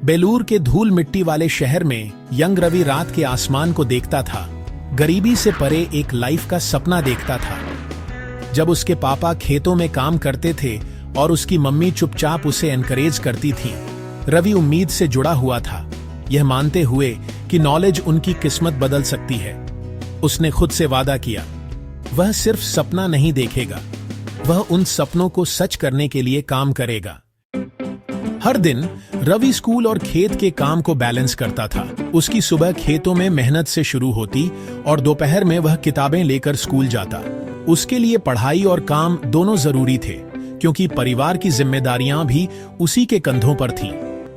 बेलूर के धूल मिट्टी वाले शहर में यंग रवि रात के आसमान को देखता था, गरीबी से परे एक लाइफ का सपना देखता था। जब उसके पापा खेतों में काम करते थे और उसकी मम्मी चुपचाप उसे एनकरेज करती थी, रवि उम्मीद से जुड़ा हुआ था, यह मानते हुए कि नॉलेज उनकी किस्मत बदल सकती है। उसने खुद से वादा किया, वह सिर्फ सपना नहीं देखेगा, वह उन सपनों को सच करने के लिए काम करेगा। हर दिन रवि स्कूल और खेत के काम को बैलेंस करता था। उसकी सुबह खेतों में मेहनत से शुरू होती और दोपहर में वह किताबें लेकर स्कूल जाता। उसके लिए पढ़ाई और काम दोनों जरूरी थे, क्योंकि परिवार की जिम्मेदारियां भी उसी के कंधों पर थीं।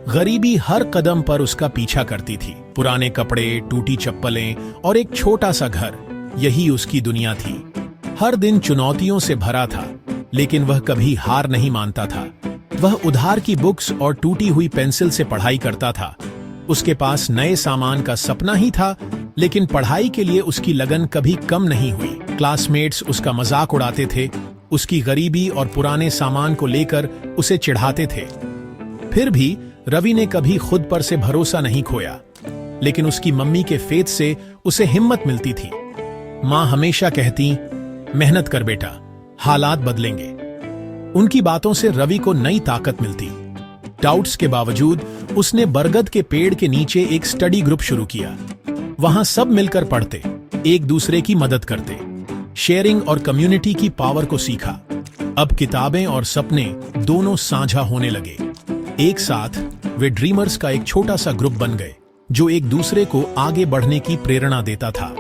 गरीबी हर कदम पर उसका पीछा करती थी। पुराने कपड़े, टूटी चप्पलें और एक छोटा सा घर, यही उसकी दुनिया थी। हर दिन चुनौतियों से भरा था, लेकिन वह कभी हार नहीं मानता था। वह उधार की बुक्स और टूटी हुई पेंसिल से पढ़ाई करता था। उसके पास नए सामान का सपना ही था, लेकिन पढ़ाई के लिए उसकी लगन कभी कम नहीं हुई। क्लासमेट्स उसका मजाक उड़ाते थे, उसकी गरीबी और पुराने सामान को लेकर उसे चिढ़ाते थे। फिर भी रवि ने कभी खुद पर से भरोसा नहीं खोया, लेकिन उसकी मम्मी के फेथ से उसे हिम्मत मिलती थी। माँ हमेशा कहती, मेहनत कर बेटा, हालात बदलेंगे। उनकी बातों से रवि को नई ताकत मिलती। डाउट्स के बावजूद उसने बरगद के पेड़ के नीचे एक स्टडी ग्रुप शुरू किया। वहां सब मिलकर पढ़ते, एक दूसरे की मदद करते, शेयरिंग और कम्युनिटी की पावर को सीखा। अब किताबें और सपने दोनों साझा होने लगे। एक साथ वे ड्रीमर्स का एक छोटा सा ग्रुप बन गए, जो एक दूसरे को आगे बढ़ने की प्रेरणा देता था।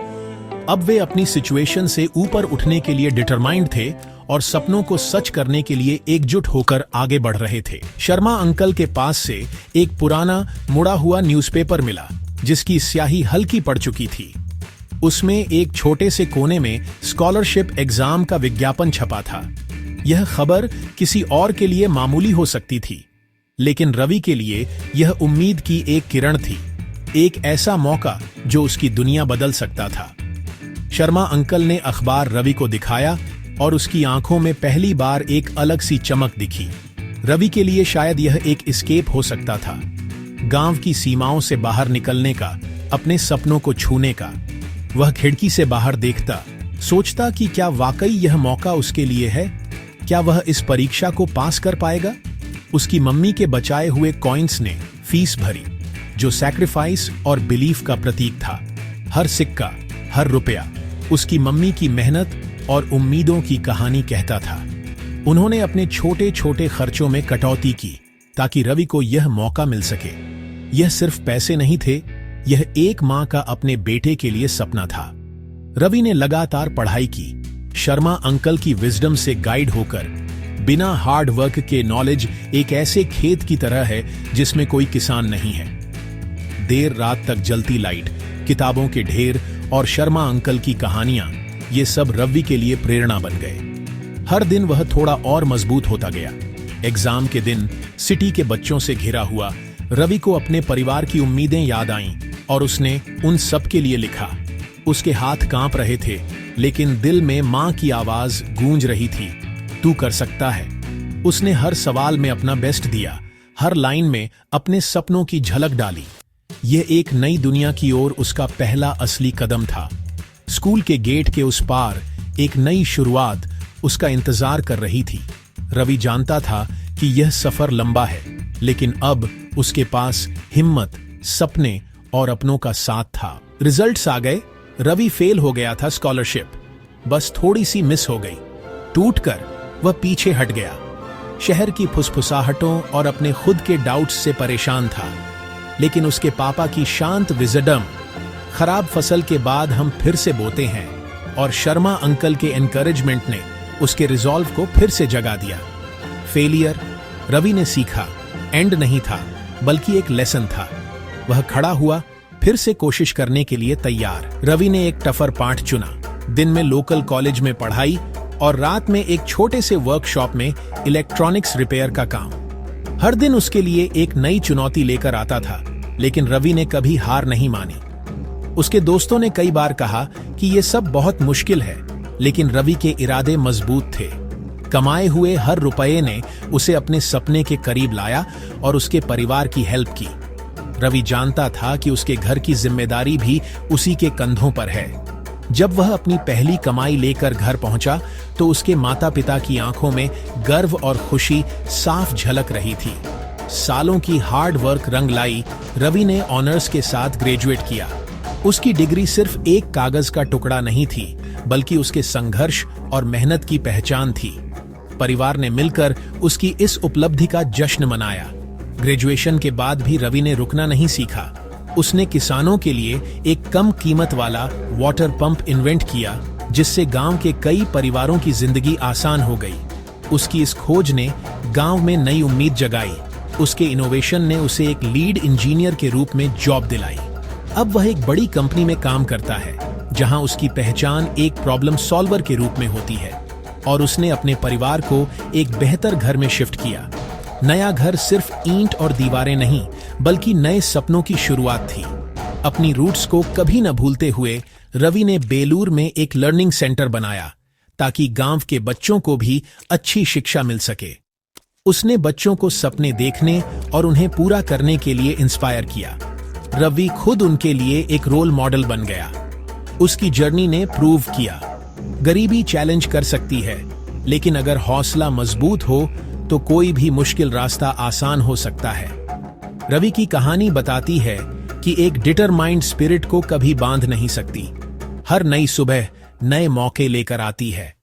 अब वे अपनी सिचुएशन से ऊपर उठने के लिए डिटरमाइंड थे और सपनों को सच करने के लिए एकजुट होकर आगे बढ़ रहे थे। शर्मा अंकल के पास से एक पुराना मुड़ा हुआ न्यूज़पेपर मिला, जिसकी स्याही हल्की पड़ चुकी थी। उसमें एक छोटे से कोने में स्कॉलरशिप एग्जाम का विज्ञापन छपा था। यह खबर किसी और के लिए मामूली हो सकती थी, लेकिन रवि के लिए यह उम्मीद की एक किरण थी, एक ऐसा मौका जो उसकी दुनिया बदल सकता था। शर्मा अंकल ने अखबार रवि को दिखाया और उसकी आंखों में पहली बार एक अलग सी चमक दिखी। रवि के लिए शायद यह एक एस्केप हो सकता था, गांव की सीमाओं से बाहर निकलने का, अपने सपनों को छूने का। वह खिड़की से बाहर देखता, सोचता कि क्या वाकई यह मौका उसके लिए है? क्या वह इस परीक्षा को पास कर पाएगा? उसकी मम्मी के बचाए हुए कॉइन्स ने फीस भरी, जो सैक्रिफाइस और बिलीफ का प्रतीक था। हर सिक्का, हर रुपया उसकी मम्मी की मेहनत और उम्मीदों की कहानी कहता था। उन्होंने अपने छोटे छोटे खर्चों में कटौती की ताकि रवि को यह मौका मिल सके। यह सिर्फ पैसे नहीं थे, यह एक मां का अपने बेटे के लिए सपना था। रवि ने लगातार पढ़ाई की, शर्मा अंकल की विजडम से गाइड होकर। बिना हार्ड वर्क के नॉलेज एक ऐसे खेत की तरह है जिसमें कोई किसान नहीं है। देर रात तक जलती लाइट, किताबों के ढेर और शर्मा अंकल की कहानियां, ये सब रवि के लिए प्रेरणा बन गए। हर दिन वह थोड़ा और मजबूत होता गया। एग्जाम के दिन सिटी के बच्चों से घिरा हुआ रवि को अपने परिवार की उम्मीदें याद आईं और उसने उन सब के लिए लिखा। उसके हाथ कांप रहे थे, लेकिन दिल में मां की आवाज गूंज रही थी, तू कर सकता है। उसने हर सवाल में अपना बेस्ट दिया, हर लाइन में अपने सपनों की झलक डाली। यह एक नई दुनिया की ओर उसका पहला असली कदम था। स्कूल के गेट के उस पार एक नई शुरुआत उसका इंतजार कर रही थी। रवि जानता था कि यह सफर लंबा है, लेकिन अब उसके पास हिम्मत, सपने और अपनों का साथ था। रिजल्ट्स आ गए। रवि फेल हो गया था स्कॉलरशिप, बस थोड़ी सी मिस हो गई। टूटकर वह पीछे हट गया। शहर की फुसफुसाहटों और अपने खुद के डाउट्स से परेशान था, लेकिन उसके पापा की शांत विजडम, खराब फसल के बाद हम फिर से बोते हैं, और शर्मा अंकल के एनकरेजमेंट ने उसके रिजॉल्व को फिर से जगा दिया। फेलियर, रवि ने सीखा, एंड नहीं था बल्कि एक लेसन था। वह खड़ा हुआ, फिर से कोशिश करने के लिए तैयार। रवि ने एक टफर पाठ चुना, दिन में लोकल कॉलेज में पढ़ाई और रात में एक छोटे से वर्कशॉप में इलेक्ट्रॉनिक्स रिपेयर का काम। हर दिन उसके लिए एक नई चुनौती लेकर आता था, लेकिन रवि ने कभी हार नहीं मानी। उसके दोस्तों ने कई बार कहा कि यह सब बहुत मुश्किल है, लेकिन रवि के इरादे मजबूत थे। कमाए हुए हर रुपये ने उसे अपने सपने के करीब लाया और उसके परिवार की हेल्प की। रवि जानता था कि उसके घर की जिम्मेदारी भी उसी के कंधों पर है। जब वह अपनी पहली कमाई लेकर घर पहुंचा तो उसके माता पिता की आंखों में गर्व और खुशी साफ झलक रही थी। सालों की हार्ड वर्क रंग लाई। रवि ने ऑनर्स के साथ ग्रेजुएट किया। उसकी डिग्री सिर्फ एक कागज का टुकड़ा नहीं थी, बल्कि उसके संघर्ष और मेहनत की पहचान थी। परिवार ने मिलकर उसकी इस उपलब्धि का जश्न मनाया। ग्रेजुएशन के बाद भी रवि ने रुकना नहीं सीखा। उसने किसानों के लिए एक कम कीमत वाला वाटर पंप इन्वेंट किया, जिससे गांव के कई परिवारों की जिंदगी आसान हो गई। उसकी इस खोज ने गांव में नई उम्मीद जगाई। उसके इनोवेशन ने उसे एक लीड इंजीनियर के रूप में जॉब दिलाई। अब वह एक बड़ी कंपनी में काम करता है, जहां उसकी पहचान एक प्रॉब्लम सॉल्वर के रूप में होती है। और उसने अपने परिवार को एक बेहतर घर में शिफ्ट किया। नया घर सिर्फ ईंट और दीवारें नहीं, बल्कि नए सपनों की शुरुआत थी। अपनी रूट्स को कभी न भूलते हुए रवि ने बेलूर में एक लर्निंग सेंटर बनाया, ताकि गांव के बच्चों को भी अच्छी शिक्षा मिल सके। उसने बच्चों को सपने देखने और उन्हें पूरा करने के लिए इंस्पायर किया। रवि खुद उनके लिए एक रोल मॉडल बन गया। उसकी जर्नी ने प्रूव किया, गरीबी चैलेंज कर सकती है, लेकिन अगर हौसला मजबूत हो तो कोई भी मुश्किल रास्ता आसान हो सकता है। रवि की कहानी बताती है कि एक डिटरमाइंड स्पिरिट को कभी बांध नहीं सकती। हर नई सुबह नए मौके लेकर आती है।